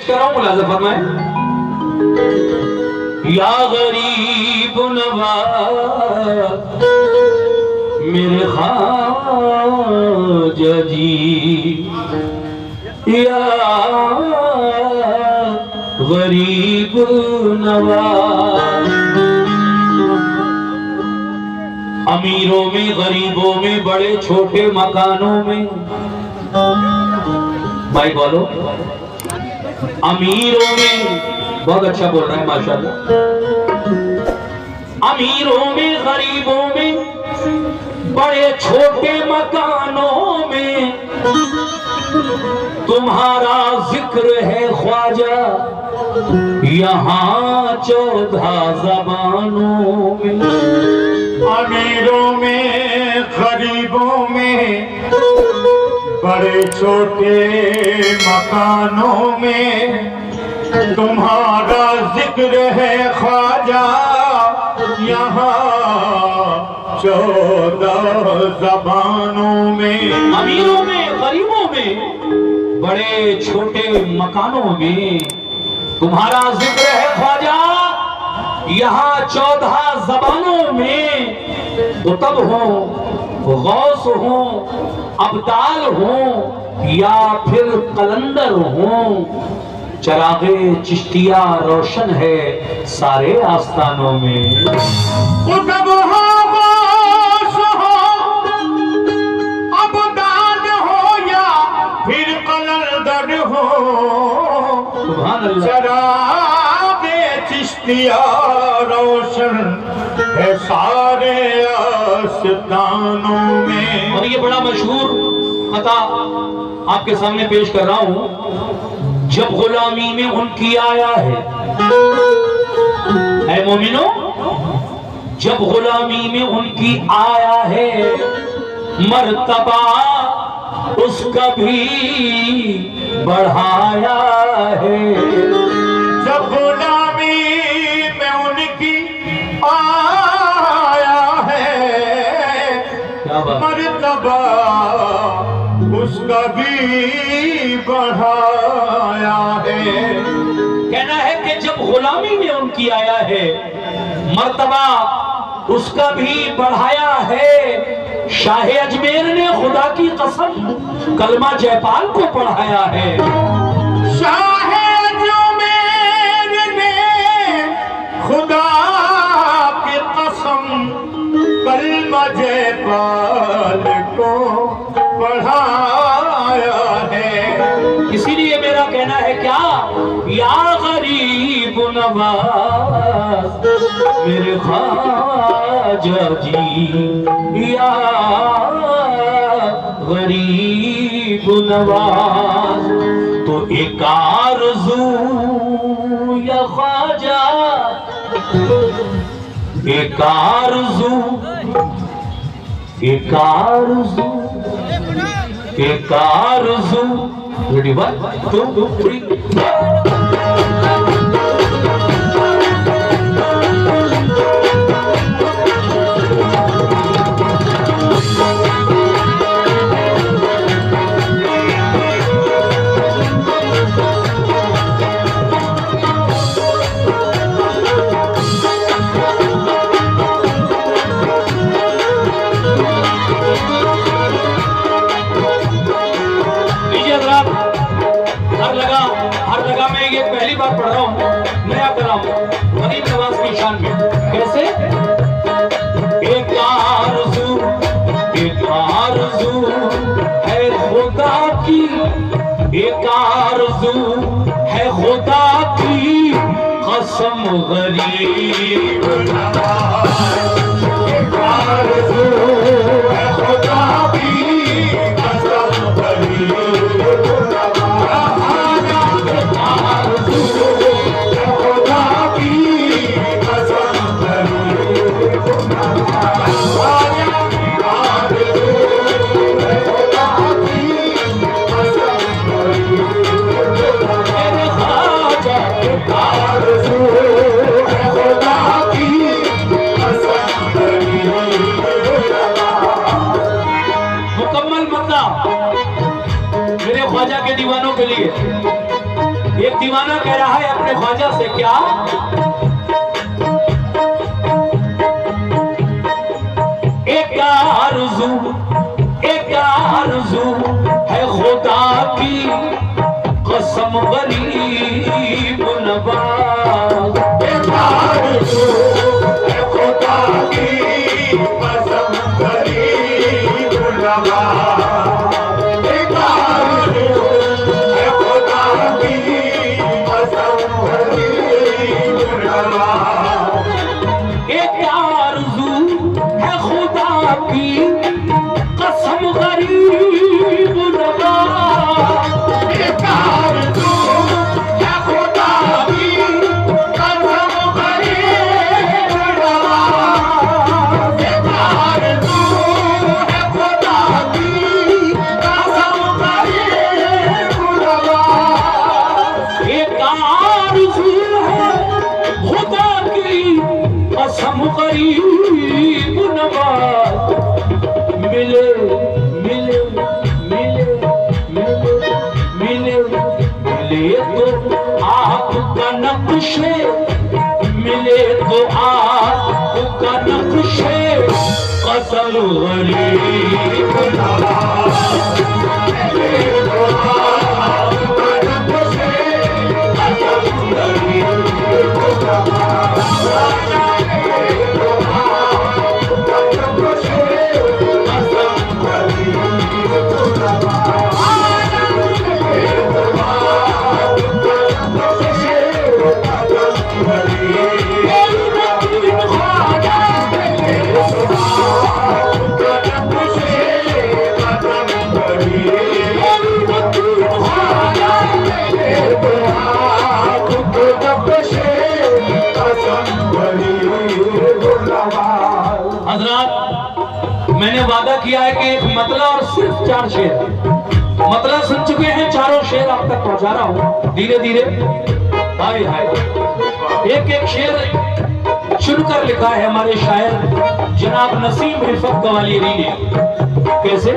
कर रहा हूं, मुलाज़ा फरमाएं। या गरीब नवाज मेरे ख्वाजा जी, या गरीब नवाज। अमीरों में, गरीबों में, बड़े छोटे मकानों में, भाई बोलो, अमीरों में, बहुत अच्छा बोल रहा है माशाल्लाह, अमीरों में, गरीबों में, बड़े छोटे मकानों में तुम्हारा जिक्र है ख्वाजा, यहाँ 14 ज़बानों में। अमीरों में, गरीबों में, बड़े छोटे मकानों में तुम्हारा जिक्र है ख्वाजा, यहाँ 14 ज़बानों में। अमीरों में, गरीबों में, बड़े छोटे मकानों में तुम्हारा जिक्र है ख्वाजा, यहाँ 14 ज़बानों में। कुतब हो, गौस हो, अब्दाल हो, या फिर कलंदर हो, चरागे चिश्तिया रोशन है सारे आस्थानों में। कुतब हो, गौस हो, अब्दाल हो, या फिर कलंदर हो, सुभान अल्लाह। चरागे चिश्तिया रोशन है सारे आस्थानों में। और ये बड़ा मशहूर खता आपके सामने पेश कर रहा हूं। जब गुलामी में उनकी आया है, ऐ मोमिनो, जब गुलामी में उनकी आया है, मर्तबा उसका भी बढ़ाया है। जब गुलामी में उनकी आया है, क्या बात। मर्तबा उसका भी बढ़ाया है। कहना है कि जब गुलामी में उनकी आया है, मर्तबा उसका भी बढ़ाया है। शाह अजमेर ने खुदा की कसम कलमा जयपाल को पढ़ाया है। शाह अजमेर ने खुदा की कसम कलमा जयपाल को पढ़ाया है। इसीलिए मेरा कहना है क्या, या गरीब नवाज मेरे ख्वाजा जी, या गरीब नवाज। तो एक आरज़ू या ख्वाजा, एक आरज़ू, एक आरज़ू, एक आरज़ू। रेडी, 1 2 3। हर जगह में ये पहली बार पढ़ रहा हूँ, नया कलाम गरीब नवाज की शान में। कैसे? एक आरज़ू है खुदा की, एक आरज़ू है खुदा की कसम गरीब नवाज। एक आरज़ू है खुदा की कसम गरीब मेरे ख्वाजा के दीवानों के लिए। एक दीवाना कह रहा है अपने ख्वाजा से, क्या एक आरज़ू है खुदा की कसम गरीब नवाज, एक आरज़ू है खुदा की कसम गरीब नवाज, एक आरज़ू है खुदा की कसम गरीब नवाज, एक आरज़ू है खुदा की कसम गरीब नवाज, एक आरज़ू है खुदा की कसम गरीब नवाज, एक आरज़ू है खुदा की कसम गरीब नवाज, एक आरज़ू है खुदा की कसम गरीब नवाज, मिले मिले मिले मिले मिले मिले तो आपका नक्शे, मिले तो आपका नक्शे कसम गरीब नवाज, हजरात, मैंने वादा किया है कि एक मतला और सिर्फ 4 शेर, मतला सुन चुके हैं, चारों शेर आप तक पहुंचा रहा हूं धीरे धीरे। हाय हाय, एक एक शेर चुनकर लिखा है हमारे शायर जनाब नसीम रिफत गवालियरी ने। कैसे?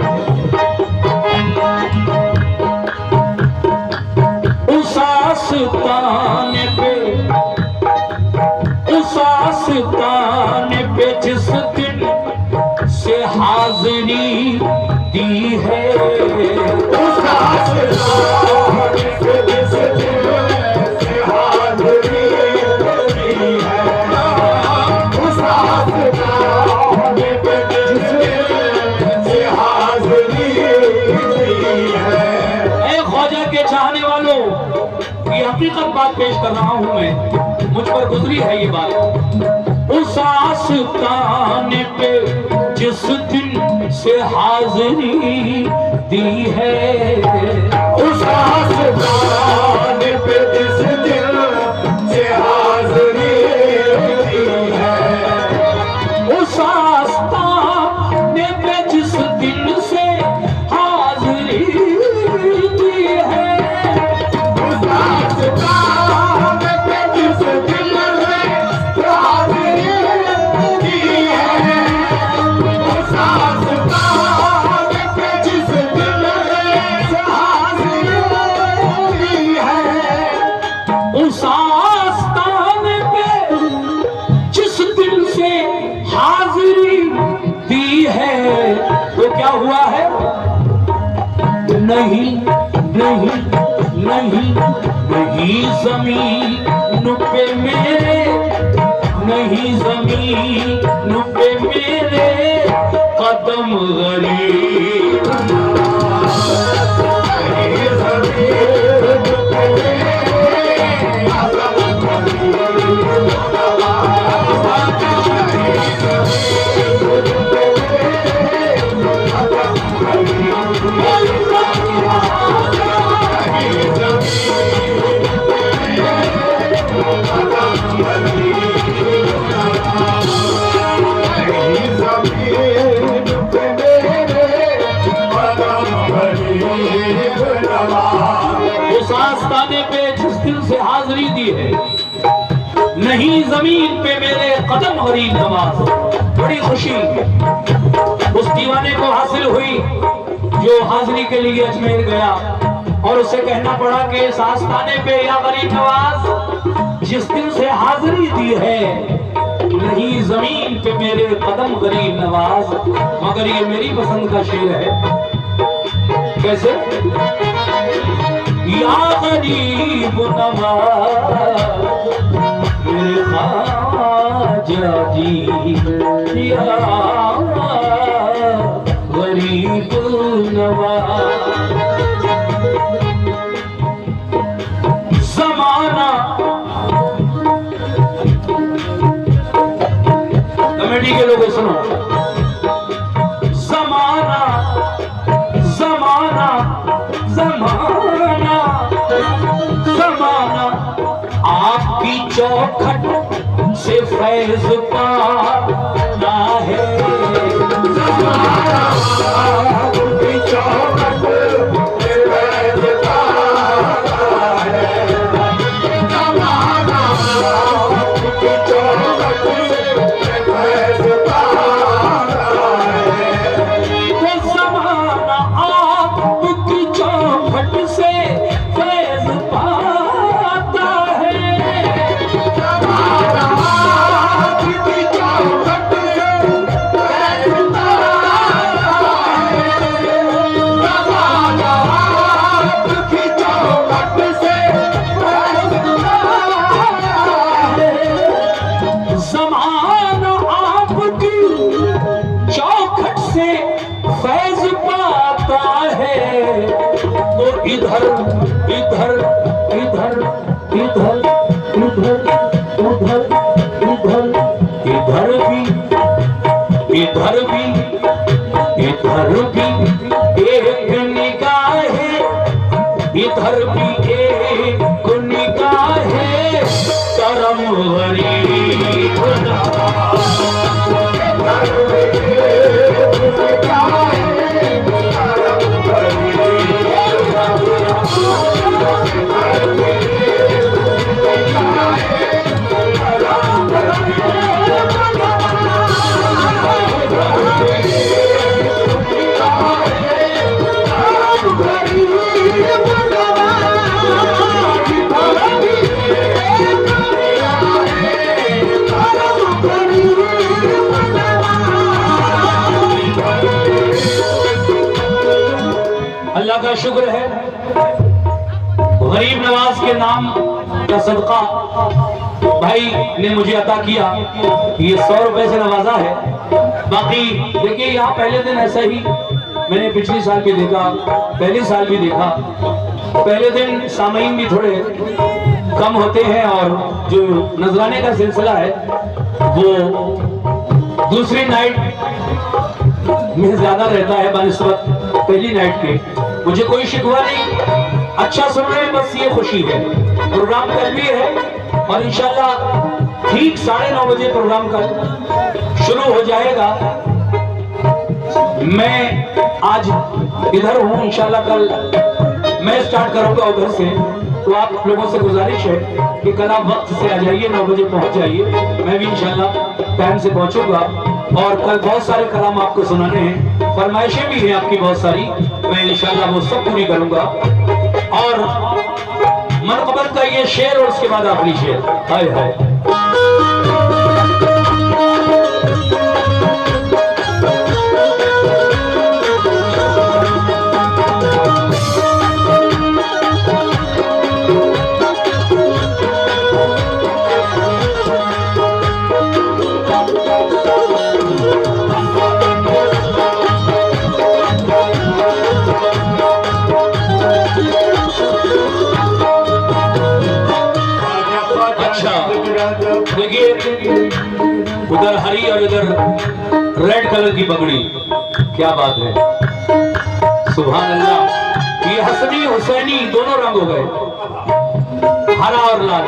उस आस्ताने पे, उस आस्ताने पे जिस दिन से हाज़िरी दी है, उस आस्ताने पे जिस दिन से हाज़िरी दी है, उस आस्ताने पे जिस दिन से हाज़िरी दी है। ए ख्वाजा के चाहने वालों, ये हकीकत बात पेश कर रहा हूं मैं, मुझ पर गुजरी है ये बात। उस आस्ताने पे जिस दिन से हाज़िरी दी है, उस आस्ताने पे जिस दिन से हाज़िरी दी है, उस आस्ताने पे जिस दिन से हाज़िरी दी है, उस आस्ताने पे जिस दिन से हाज़िरी दी है, उस आस्ताने पे जिस दिन से हाज़िरी दी है, उस आस्ताने पे जिस दिन से हाज़िरी दी है, तो क्या हुआ है? नहीं नहीं नहीं नहीं ज़मीन पे मेरे, नहीं ज़मीन पे मेरे कदम गरीब उस आस्ताने पे जिस दिन से हाज़िरी दी है, नहीं जमीन पे मेरे कदम गरीब नवाज। बड़ी खुशी उस दीवाने को हासिल हुई जो हाजिरी के लिए अजमेर गया, और उसे कहना पड़ा कि इस आस्थाने पे या गरीब नवाज जिस दिन से हाजिरी दी है, नहीं जमीन पे मेरे कदम गरीब नवाज, मगर ये मेरी पसंद का शेर है। कैसे? या गरीब नवाज मेरे ख्वाजा जी, या गरीब नवाज। जमाना कमेटी के लोगों सुनो, जमाना जमाना जमाना जमाना आपकी चौखट से फैज पाना है। जमाना आपकी चौखट से फैज पाना है। जमाना आपकी चौखट से फैज पाना है। तो जमाना आपकी चौखट से फैज पाता है। जमाना आपकी चौखट से फैज पाता है। जमाना आपकी चौखट से फैज पाता है। जमाना आपकी चौखट से फैज पाता है। तो इधर इधर इधर इधर उधर उधर उधर इधर भी इधर भी इधर भी एक निगाह है। इधर भी एक निगाह है। करम गरीब नवाज। इधर भी एक निगाह है। करम गरीब अल्लाह का शुक्र है, गरीब नवाज के नाम का सदका भाई ने मुझे अता किया। ये 100 रुपए से नवाजा है। बाकी देखिए यहाँ पहले दिन ऐसा ही मैंने पिछले साल भी देखा, पहले साल भी देखा। पहले दिन सामईन भी थोड़े कम होते हैं और जो नजराने का सिलसिला है वो दूसरी नाइट में ज्यादा रहता है बनिस्बत पहली नाइट के। मुझे कोई शिकवा नहीं, अच्छा सुन रहे हैं, बस ये खुशी है। प्रोग्राम कल भी है और इंशाल्लाह ठीक 9:30 बजे प्रोग्राम कल शुरू हो जाएगा। मैं आज इधर हूँ, इंशाल्लाह कल मैं स्टार्ट करूंगा उधर से। तो आप लोगों से गुजारिश है कि कल आप वक्त से आ जाइए, 9 बजे पहुंच जाइए। मैं भी इंशाल्लाह टाइम से पहुंचूंगा और कल बहुत सारे कलाम आपको सुनाने हैं। फरमाइशें भी हैं आपकी बहुत सारी, मैं इंशाल्लाह वो सब पूरी करूंगा। और मनक़बत का ये शेर और उसके बाद आखिरी शेर। हाय हाय उधर हरी और इधर रेड कलर की पगड़ी, क्या बात है, सुभान अल्लाह। ये हसनी हुसैनी दोनों रंग हो गए, हरा और लाल।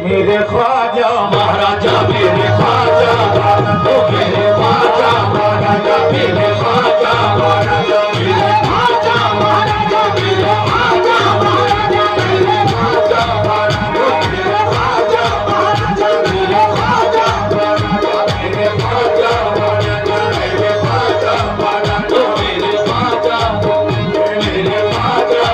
मेरे ख्वाजा महाराजा, मेरे ख्वाजा, ओ मेरे ख्वाजा महाराजा, मेरे ख्वाजा महाराजा, मेरे ख्वाजा महाराजा, मेरे ख्वाजा महाराजा, मेरे ख्वाजा महाराजा, मेरे ख्वाजा महाराजा, मेरे ख्वाजा महाराजा, मेरे ख्वाजा महाराजा, मेरे ख्वाजा महाराजा, मेरे ख्वाजा, मेरे ख्वाजा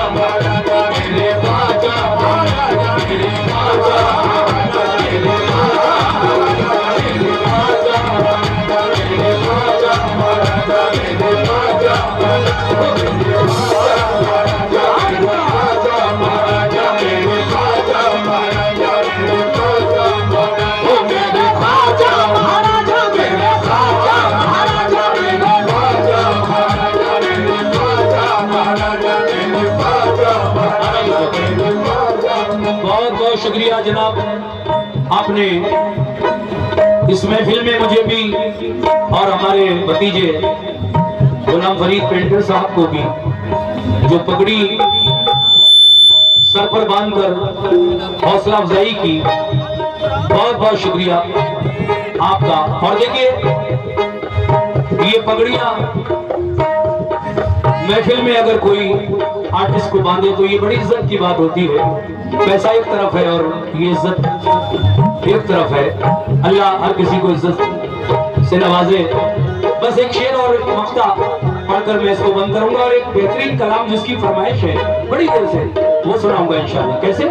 बहुत बहुत शुक्रिया जनाब, आपने इस महफिल में मुझे भी और हमारे भतीजे गुलाम फरीद पेंटर साहब को भी जो पगड़ी सर पर बांधकर हौसला अफजाई की, बहुत बहुत शुक्रिया आपका। और देखिए ये पगड़ियां महफिल में अगर कोई आर्टिस्ट को बांधे तो ये बड़ी इज्जत की बात होती है। पैसा एक तरफ है और ये इज्जत एक तरफ है। अल्लाह हर किसी को इज्जत से नवाजे। बस एक शेर और मक्ता पढ़कर मैं इसको बंद करूंगा और एक बेहतरीन कलाम जिसकी फरमाइश है बड़ी देर से वो सुनाऊंगा इंशाल्लाह। कैसे?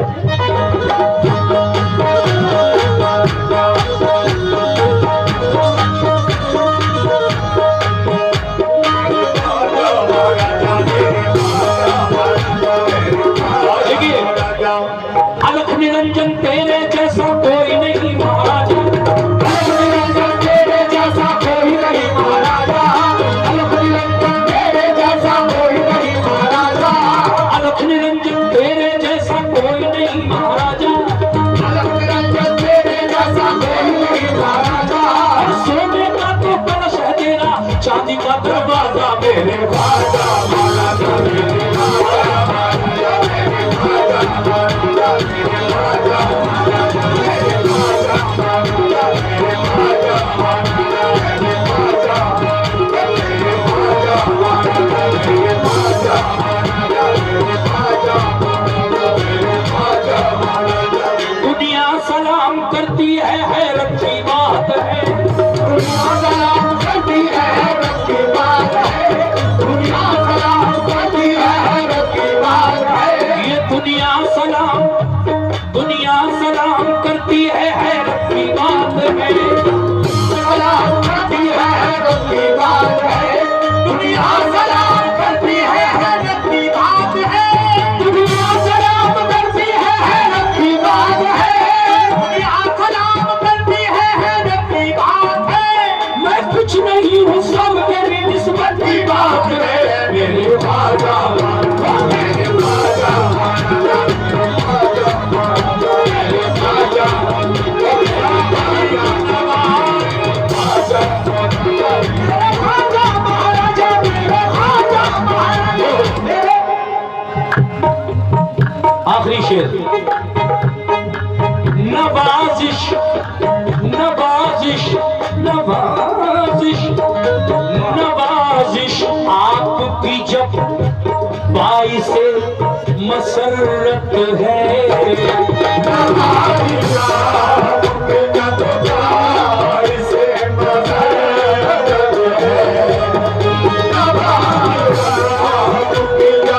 अलख निरंजन तेरे जैसा कोई नहीं महाराजा, अलख निरंजन तेरे जैसा कोई नहीं महाराजा, अलख निरंजन तेरे जैसा कोई नहीं महाराजा, अलख निरंजन तेरे जैसा कोई नहीं महाराजा, अलख निरंजन तेरे जैसा कोई नहीं महाराजा। सोने का तो कलश है तेरा, चांदी का दरवाजा मेरे राजा, महाराजा मेरे दुनिया सलाम करती है, हैरत की बात है, दुनिया सलाम करती है, हैरत की बात है, दुनिया सलाम करती है, हैरत की बात है। ये दुनिया सलाम करती है, हैरत की बात है, सलाम करती है, हैरत की बात है, दुनिया सलाम करती है, हैरत की बात है, दुनिया सलाम करती है, हैरत की बात है, दुनिया सलाम करती है, हैरत की बात है। मैं कुछ नहीं हूँ, सब मेरी निस्बत की बात है, मेरे राजा मेरे राजा आखिरी शेर। नवाजिश नवाजिश नवाजिश नवाजिश आपकी जब बाइसे मसरत है, नवाजिश आपकी जब बाइसे मसरत है, नवाजिश आपकी जब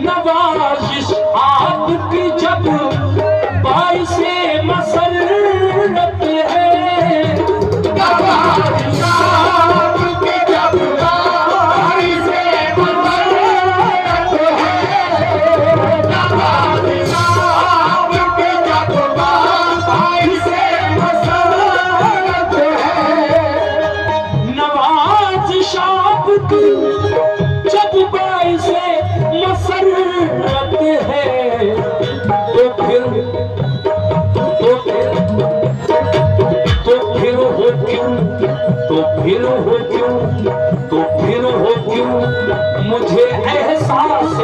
नवाजिश आपकी जब बाइसे मसरत है, नवाजिश आपकी जब बाइसे मसरत है, नवाजिश आपकी जब बाइसे मसरत है, नवाजिश आपकी जब बाइसे मसरत है, तो फिर हो क्यों, तो फिर हो क्यों मुझे एहसास,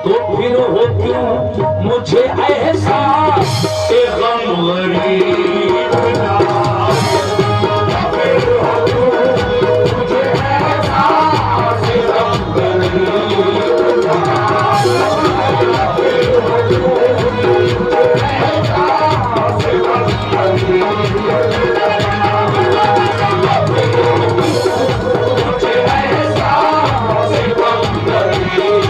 तो फिर हो क्यों मुझे एहसास गम गरीब ना, फिर हो क्यों मुझे एहसास गम गरीब ना, फिर हो क्यों मुझे एहसास गम गरीब ना।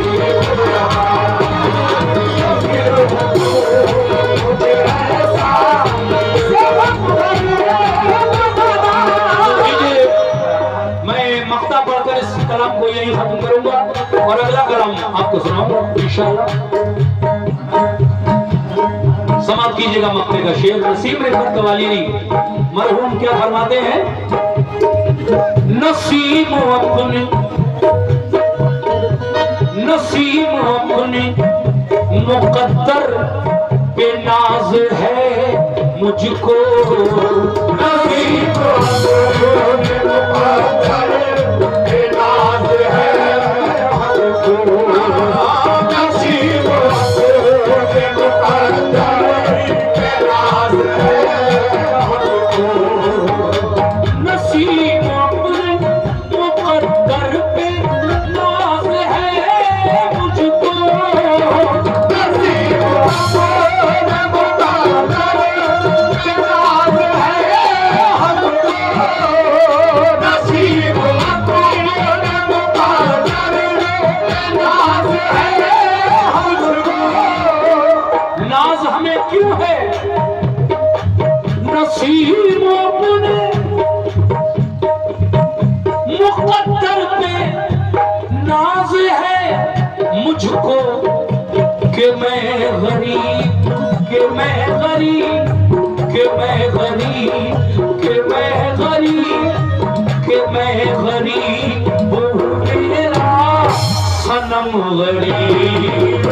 कलाम को यही खत्म करूंगा और अगला कलाम आपको सुनाऊंगा इंशाअल्लाह। समाप्त कीजिएगा मक्ते का शेर। नसीम रिफत कवाली मरहूम क्या फरमाते हैं, नसीम अपने मुकद्दर पे नाज है मुझको, नसीब मुकद्दर पे नाज है हमको, नसीब मुकद्दर पे नाज है हमको, नसीब अपने मुकद्दर पे नाज है मुझको, नसीब मुकद्दर पे नाज है हमको, नसीब मुकद्दर पे नाज है हमको। नाज हमें क्यों है? नसीब अपने मुकद्दर पे नाज है मुझको, कि मैं गरीब, कि मैं गरीब, कि मैं गरीब, कि मैं गरीब, कि मैं गरीब वो मेरा सनम गरीब।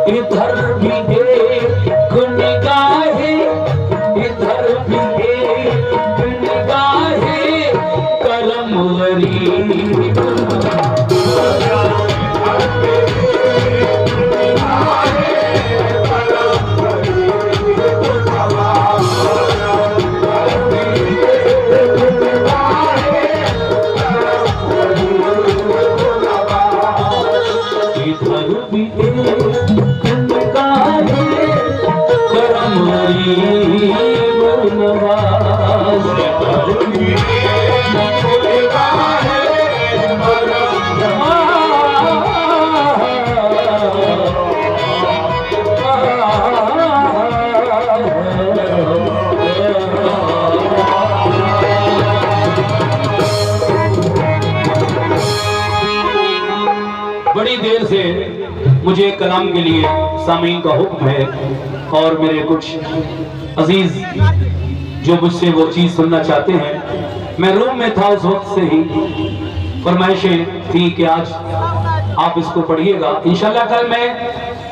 इधर भी एक निगाहें, इधर भी एक निगाहें करम गरीब। बड़ी देर से मुझे कलाम के लिए सामीन का हुक्म है, और मेरे कुछ अजीज जो मुझसे वो चीज सुनना चाहते हैं। मैं रूम में था उस वक्त से ही फरमाइशें थी कि आज आप इसको पढ़िएगा। इंशाल्लाह कल मैं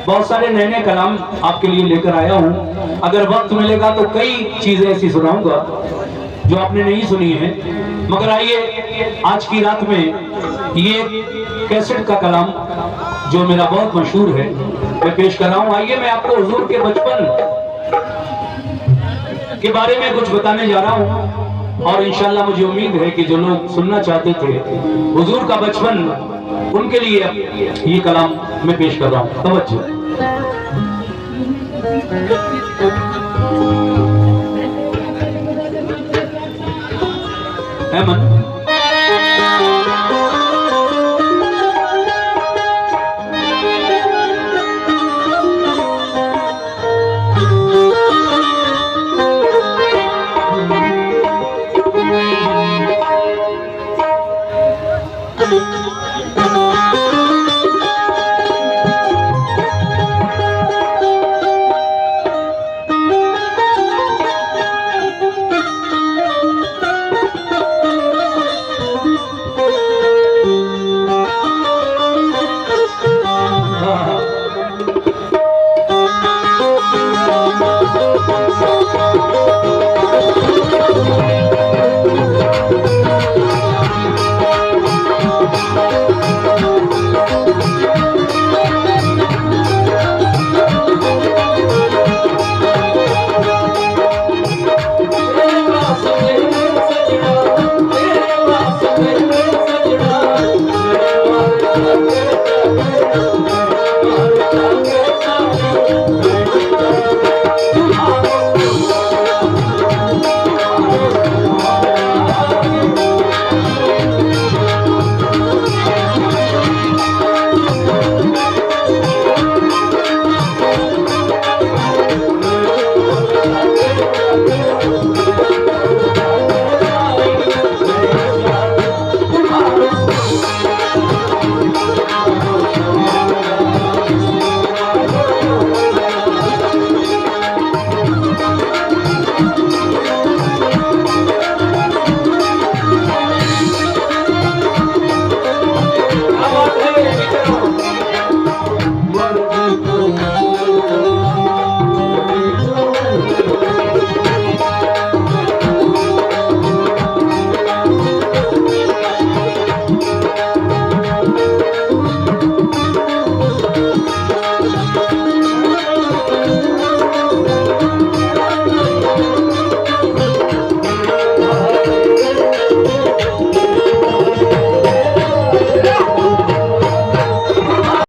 बहुत सारे नए नए कलाम आपके लिए लेकर आया हूँ। अगर वक्त मिलेगा तो कई चीजें ऐसी सुनाऊंगा जो आपने नहीं सुनी है। मगर आइए आज की रात में ये कैसेट का कलाम जो मेरा बहुत मशहूर है मैं पेश कर रहा हूँ। आइए मैं आपको हुजूर के बचपन के बारे में कुछ बताने जा रहा हूँ, और इंशाल्लाह मुझे उम्मीद है कि जो लोग सुनना चाहते थे हुजूर का बचपन, उनके लिए ये कलाम मैं पेश कर रहा हूँ। तवज्जो।